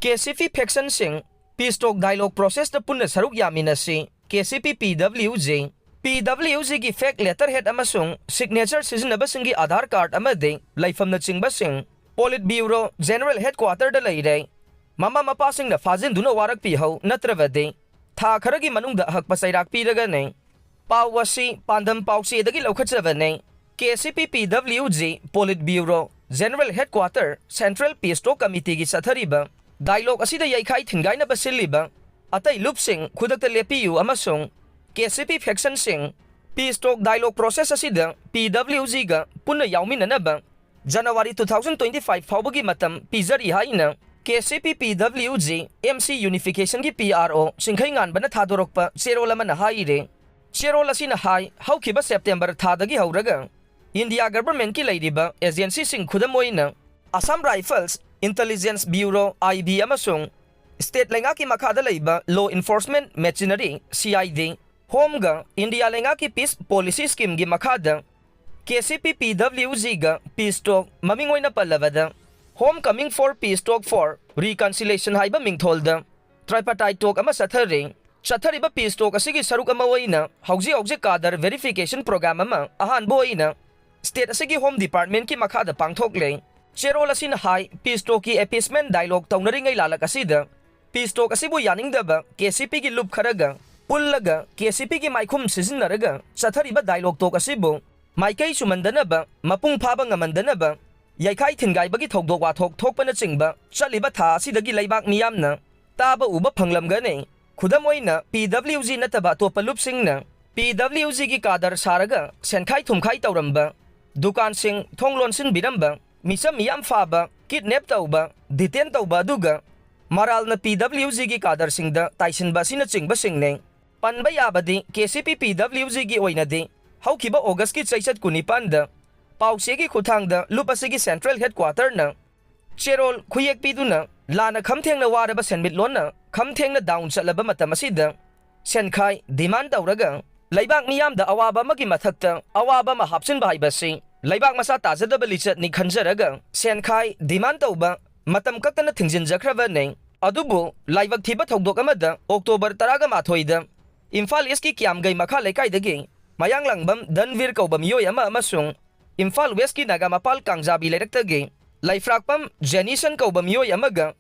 KCP Faction Sing, Peace Talk Dialogue Process the Puna Saruk Yaminasi, KCP PWJ, PWJ gi fake letterhead amasung signature sizinabasing Aadhaar card amade Laifam na Chingbasing, Politburo General Headquarter da Layday, Mama mapasing na fazin duna warak pihaw na travade, Tha kharagi manung da hakpasayrak piragane, Pawasi Pandam Pausi dagi laukatsavane, KCP PWJ Politburo General Headquarter Central Peace Talk Committee gi sathariba, Dialogue asida yaikai thingay na basiliba, atay lupsing kudakta lepiyu amasung, KCP Faction Sing, Peace Talk Dialogue Process asida PWJ ga puna yaumin na ba, January 2025 fawbagi matam pizari haina, KCP PWJ MC Unification gi PRO singkhay ngan ba na thadorok pa Cherola man na haire, Cherola sina hai haukiba September thadagi hauraga, India government ki laydiba agency sing khudamoy na, Assam Rifles Intelligence Bureau IB amasung, State Lengaki makada layba Law Enforcement Machinery CID, Home ga India Lengaki Peace Policy Scheme gi makada, KCP PWJ ga Peace Talk mamingoy na palavada, Homecoming for Peace Talk for Reconciliation haiba mingtholda, Tripartite Talk ama sathari, sathariba Peace Talk asigi saruk amaway na, hauji kadar verification program ama ahan boy na, State asigi Home Department ki makada pangthok le, Cherola sin hai Peace Talk ki appeasement dialogue tawnari ngay lalakasida, Peace Talk asibu yaning daba KCP ki loop kharaga, pullaga KCP ki maikum sizinaraga, sathariba dialogue talk asibu, maikay sumandana ba, mapung phabang amandana ba, yaikai thingay bagi thokdok wathok thokpa na chingba, chaliba tha asidagi laibak miyam na, taba uba phanglamga ne, khudamoy na PWJ na taba to palupsing na, PWJ ki kadar saraga, senkhay thumkhay tawramba, dukan sing thonglon sin biramba, Misa miyam faba, kidnap tauba, detain tauba duga, maral na PWJ gi kadar singda taisin ba sinachingba singneng, panbayaba di KCP PWJ gi oina di, haukiba August ki chaisat kunipanda, pausi gi khuthangda lupasi gi Central Headquarter na, Cherol khuyek pidu na, lana khamtheng na waraba senmit lon na, khamtheng na down chalaba matamasida, senkhay demand tauraga, laibak miyam da awaba magi mathakta, awaba mahapsin bahay basi, Laibak masa tajadaba lichat ni khanjaraga, senkhay demand tauba, matam kaktana thingjinjakraba ne, adubu laibak thiba thokdok amada October 18 da, Imphal East ki Kiamgay makha lekaidagi, mayang langbam Danvir kauba miyoy ama amasung, Imphal West ki Nagamapal Kangjabi laidaktagi, Laifrakpam Jenison kauba miyoy amaga,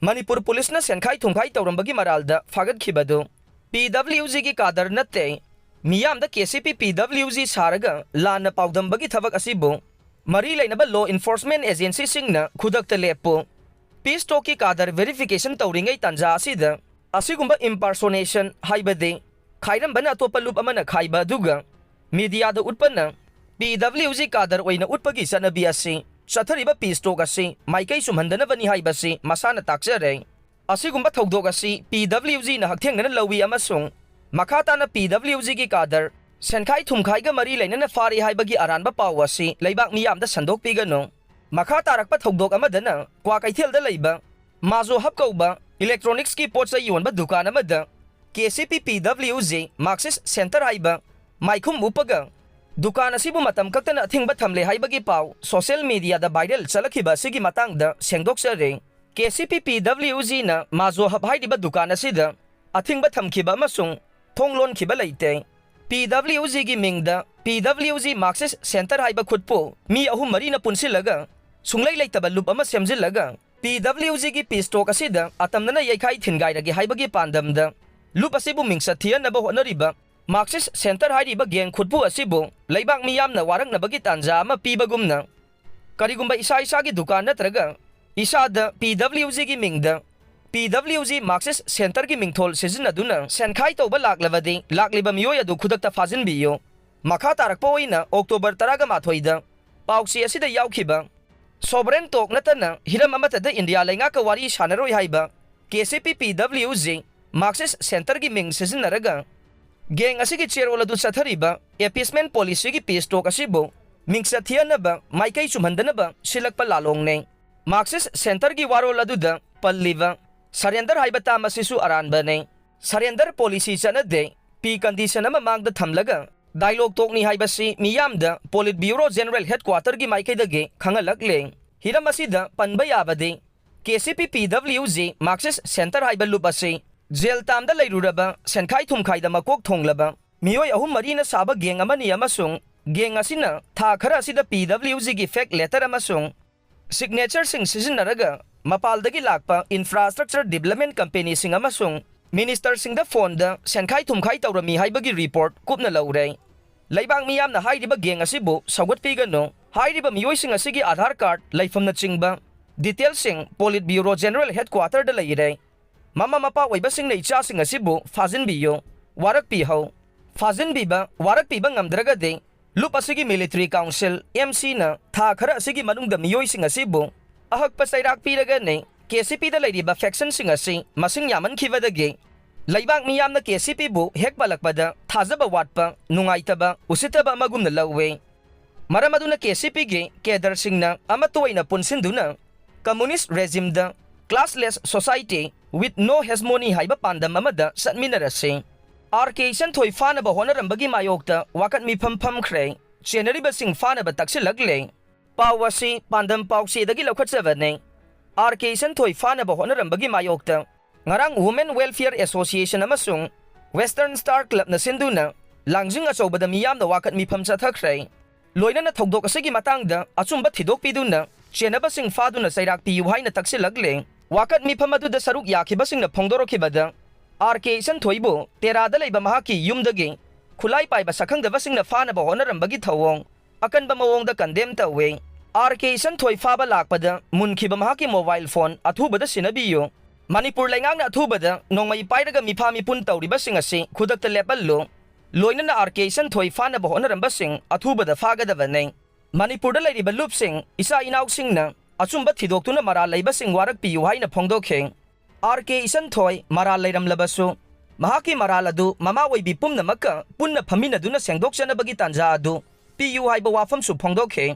Manipur Police na senkhay thumkhay taurambagi maralda fagad khibado, PWJ ki kadar natte, Miyam da KCP PWJ saraga lana paudambagi thabak asibo, mari lainaba law enforcement agency singna khudakta lepo, Peace Talk ki kadar verification tawringay tanja asida, asigumba impersonation haibade, khairam bana atopa loop amana khaiba duga, media da utpana, PWJ kadar oina utpagi sanabi asi, sathariba Peace Talk asi, maikay sumhandana bani haibasi masana taksare, asigumba thokdok asi PWJ na hakthengna lawi amasung, Makata na PWJ ki kadar, senkhay thumkhay ga mari laina na fari haibagi aranba pawasi, laibak miyam da sandok pigano, Makata rakpa thokdok amadana, kwa kaithil da laiba, mazo hapkauba, electronics ki potsa yonba dukan amada, KCP PWJ Marxist Center haiba, maikum upaga, dukan asibu matam kaktana athingba thamle haibagi paw, social media da viral chalakhiba sigi matang da sengdok sare, KCP PWJ na mazo hap haidiba dukan asida, athingba thamkhiba amasung, Thonglon khiba laite, PWJ gi mingda PWJ Marxist Center haiba khutpo mi ahum mari na punsilaga, sunglay laitaba loop ama semjilaga, PWJ gi Peace Talk asida atamna na yaikai thingay ragi haibagi pandamda, loop asibu mingsa thiyan na ba honariba, Marxist Center haiba geng khutpo asibu, laibak miyam na warang na bagi tanja ama pibagumna, karigumba isa gi dukan natraga, isa da PWJ gi mingda, PWJ Marxist Center ki mingthol sizinaduna senkhay tauba laklabadi lakliba miyoy adu khudakta fazin biyo, makha tarakpa oina October 18 da, pausi asida yaukhiba, Sovereign Talk natana hiram amatada India lainga ka wari sanaroi haiba, KCP PWJ Marxist Center ki ming sizinaraga, geng asigi Cherola du sathariba, appeasement policy ki Peace Talk asibo, mingsa thiana ba maikay sumhandana ba silakpa lalong ne, Marxist Center ki warol aduda palliva, Surrender haiba tama sisu aranba ne, surrender policy chanade, P condition na mamangda thamlaga, dialogue talk ni haiba si miyamda Politburo General Headquarter gi maikay dagi khangalak leng, hiram asida panbayabade, KCP PWG Marxist Center haiba lup ase jail tamda leiruraba senkhai thumkhaida makok thonglaba mioi ahum marina saba geng amani amasung geng asina tha khara asida PWG gi fake letter amasung signature sing sizinaraga mapaldagi lakpa infrastructure development company sing amasung minister sing da phone da senkhai thumkhai tawrami haibagi report kupna laure leibang miyamna hairiba geng asibu sagat pigano hairiba mioi sing asigi Aadhaar card laifamna chingba details sing Politburo General Headquarter da leire mama mapa oiba sing nei cha sing asibu fazin biyo warak pi ho fazin biba warak pi bang amdraga de lup asigi military council MC na tha khara asigi manungda mioi sing asibu ahak pasairak piraga ne KCP da leiriba faction sing asi masing yaman khivadage leibang miyamna KCP bu hek balakpada thajaba watpa nungaitaba usitaba magumna lawe maramaduna KCP ge kedar singna amatuwaina punsinduna communist regime da classless society with no hegemony haiba pandam amada satminarase RK Santhoi fanaba honarambagi mayokta wakat mi phampam khre chenariba sing fanaba taksilagle pawasi pandam pawsi dagi lokhatsavane RK Santhoi fanaba honarambagi mayokta ngarang Women Welfare Association amasung Western Star Club na sinduna langjing achobada miyamda wakat mi phamcha thakre loinana thogdok asigi matangda achumba thidok piduna chenaba sing faduna sairak pi haina taksilagle wakat mi phamadu saruk yakhiba singna phongdorokhibada RK Santhoibu terada leiba mahaki yumdagi khulai paiba sakhangdaba singna fanaba honarambagi thawong akanba mawongda condemn tawe RK Santhoi faba lakpada munkhiba mahaki mobile phone athubada sinabiyo Manipur laingang athubada nongmai pairaga mifami pun tawriba sing ase khudakta lepallo loinana RK Santhoi fanaba honaramba sing athubada fagadabane Manipur da leiriba lup sing isa inaw singna achumba thidoktuna mara leiba sing warak piyu haina phongdokhe RK Santhoi mara leiram labasu mahaki mara adu mama waibi pumna maka punna phamina duna sengdok chanabagi tanja adu piyu haiba wafam su phongdokhe